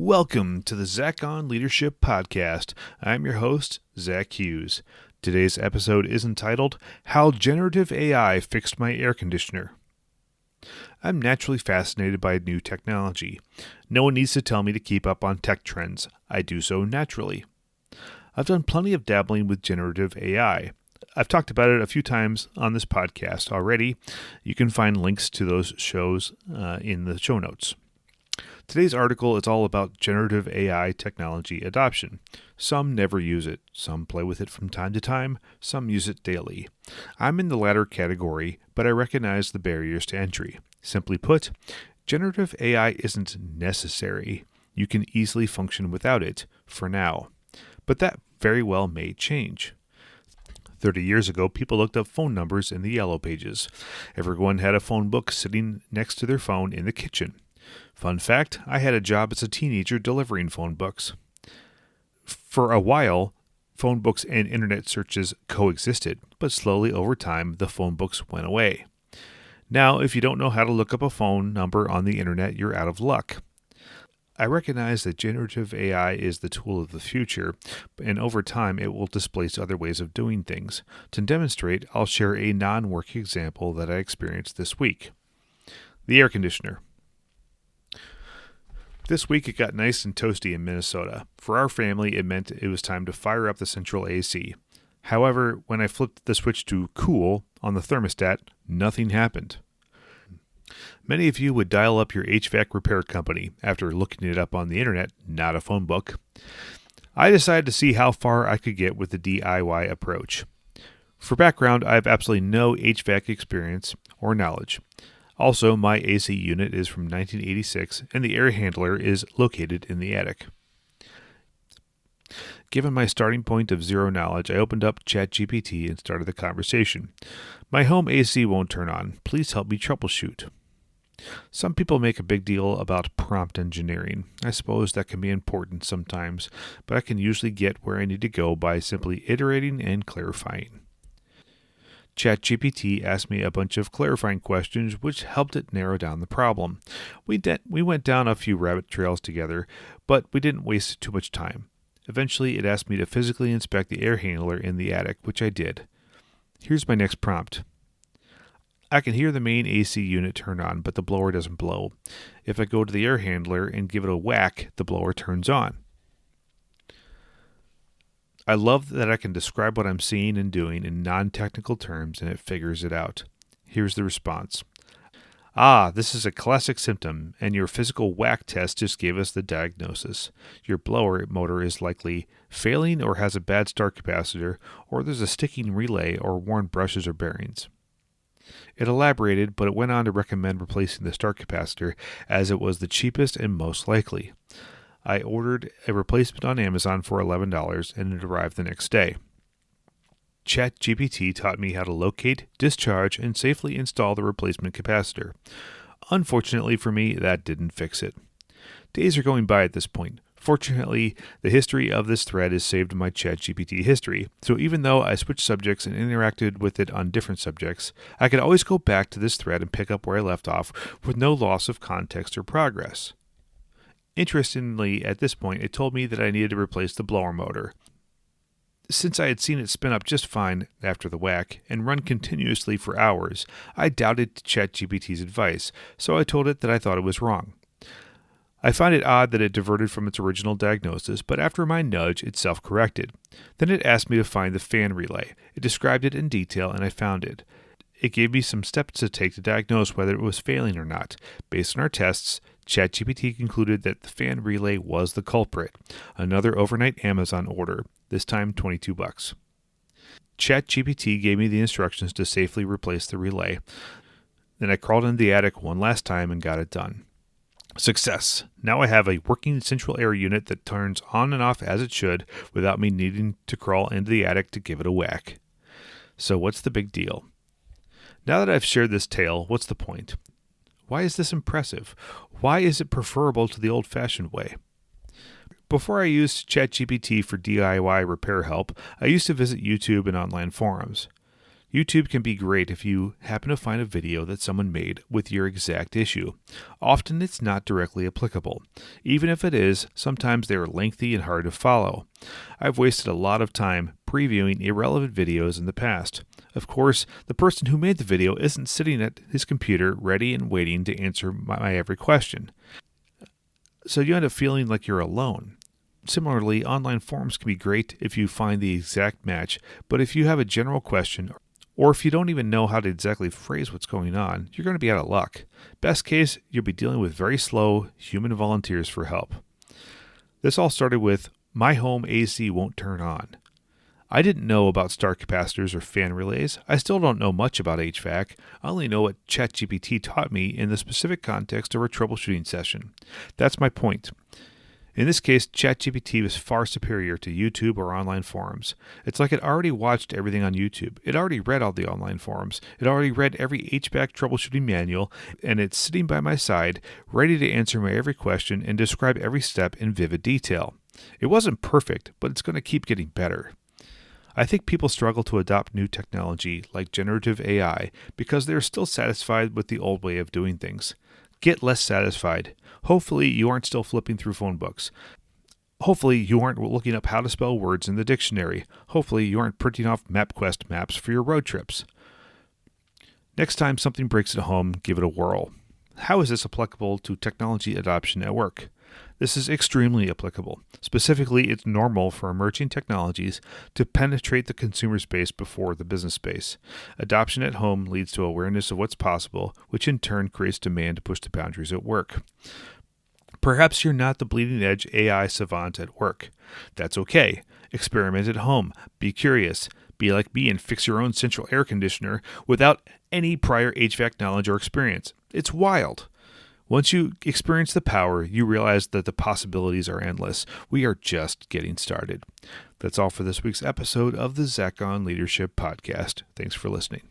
Welcome to the Zach on Leadership Podcast. I'm your host, Zach Hughes. Today's episode is entitled, How Generative AI Fixed My Air Conditioner. I'm naturally fascinated by new technology. No one needs to tell me to keep up on tech trends. I do so naturally. I've done plenty of dabbling with generative AI. I've talked about it a few times on this podcast already. You can find links to those shows in the show notes. Today's article is all about generative AI technology adoption. Some never use it, some play with it from time to time, some use it daily. I'm in the latter category, but I recognize the barriers to entry. Simply put, generative AI isn't necessary. You can easily function without it, for now. But that very well may change. 30 years ago, people looked up phone numbers in the yellow pages. Everyone had a phone book sitting next to their phone in the kitchen. Fun fact, I had a job as a teenager delivering phone books. For a while, phone books and internet searches coexisted, but slowly over time, the phone books went away. Now, if you don't know how to look up a phone number on the internet, you're out of luck. I recognize that generative AI is the tool of the future, and over time it will displace other ways of doing things. To demonstrate, I'll share a non-work example that I experienced this week. The air conditioner. This week it got nice and toasty in Minnesota. For our family, it meant it was time to fire up the central AC. However, when I flipped the switch to cool on the thermostat, nothing happened. Many of you would dial up your HVAC repair company after looking it up on the internet, not a phone book. I decided to see how far I could get with the DIY approach. For background, I have absolutely no HVAC experience or knowledge. Also, my AC unit is from 1986, and the air handler is located in the attic. Given my starting point of zero knowledge, I opened up ChatGPT and started the conversation. My home AC won't turn on. Please help me troubleshoot. Some people make a big deal about prompt engineering. I suppose that can be important sometimes, but I can usually get where I need to go by simply iterating and clarifying. ChatGPT asked me a bunch of clarifying questions, which helped it narrow down the problem. We went down a few rabbit trails together, but we didn't waste too much time. Eventually, it asked me to physically inspect the air handler in the attic, which I did. Here's my next prompt. I can hear the main AC unit turn on, but the blower doesn't blow. If I go to the air handler and give it a whack, the blower turns on. I love that I can describe what I'm seeing and doing in non-technical terms and it figures it out. Here's the response. This is a classic symptom, and your physical whack test just gave us the diagnosis. Your blower motor is likely failing or has a bad start capacitor, or there's a sticking relay or worn brushes or bearings. It elaborated, but it went on to recommend replacing the start capacitor as it was the cheapest and most likely. I ordered a replacement on Amazon for $11 and it arrived the next day. ChatGPT taught me how to locate, discharge, and safely install the replacement capacitor. Unfortunately for me, that didn't fix it. Days are going by at this point. Fortunately, the history of this thread is saved in my ChatGPT history, so even though I switched subjects and interacted with it on different subjects, I could always go back to this thread and pick up where I left off with no loss of context or progress. Interestingly, at this point, it told me that I needed to replace the blower motor. Since I had seen it spin up just fine after the whack and run continuously for hours, I doubted ChatGPT's advice, so I told it that I thought it was wrong. I find it odd that it diverted from its original diagnosis, but after my nudge, it self-corrected. Then it asked me to find the fan relay. It described it in detail, and I found it. It gave me some steps to take to diagnose whether it was failing or not. Based on our tests, ChatGPT concluded that the fan relay was the culprit. Another overnight Amazon order, this time $22. ChatGPT gave me the instructions to safely replace the relay. Then I crawled into the attic one last time and got it done. Success! Now I have a working central air unit that turns on and off as it should without me needing to crawl into the attic to give it a whack. So what's the big deal? Now that I've shared this tale, what's the point? Why is this impressive? Why is it preferable to the old-fashioned way? Before I used ChatGPT for DIY repair help, I used to visit YouTube and online forums. YouTube can be great if you happen to find a video that someone made with your exact issue. Often it's not directly applicable. Even if it is, sometimes they are lengthy and hard to follow. I've wasted a lot of time previewing irrelevant videos in the past. Of course, the person who made the video isn't sitting at his computer ready and waiting to answer my every question. So you end up feeling like you're alone. Similarly, online forums can be great if you find the exact match, but if you have a general question or if you don't even know how to exactly phrase what's going on, you're going to be out of luck. Best case, you'll be dealing with very slow human volunteers for help. This all started with my home AC won't turn on. I didn't know about star capacitors or fan relays. I still don't know much about HVAC. I only know what ChatGPT taught me in the specific context of a troubleshooting session. That's my point. In this case, ChatGPT was far superior to YouTube or online forums. It's like it already watched everything on YouTube. It already read all the online forums. It already read every HVAC troubleshooting manual, and it's sitting by my side, ready to answer my every question and describe every step in vivid detail. It wasn't perfect, but it's going to keep getting better. I think people struggle to adopt new technology like generative AI because they're still satisfied with the old way of doing things. Get less satisfied. Hopefully you aren't still flipping through phone books. Hopefully you aren't looking up how to spell words in the dictionary. Hopefully you aren't printing off MapQuest maps for your road trips. Next time something breaks at home, give it a whirl. How is this applicable to technology adoption at work? This is extremely applicable. Specifically, it's normal for emerging technologies to penetrate the consumer space before the business space. Adoption at home leads to awareness of what's possible, which in turn creates demand to push the boundaries at work. Perhaps you're not the bleeding edge AI savant at work. That's okay. Experiment at home. Be curious. Be like me and fix your own central air conditioner without any prior HVAC knowledge or experience. It's wild. Once you experience the power, you realize that the possibilities are endless. We are just getting started. That's all for this week's episode of the Zach on Leadership Podcast. Thanks for listening.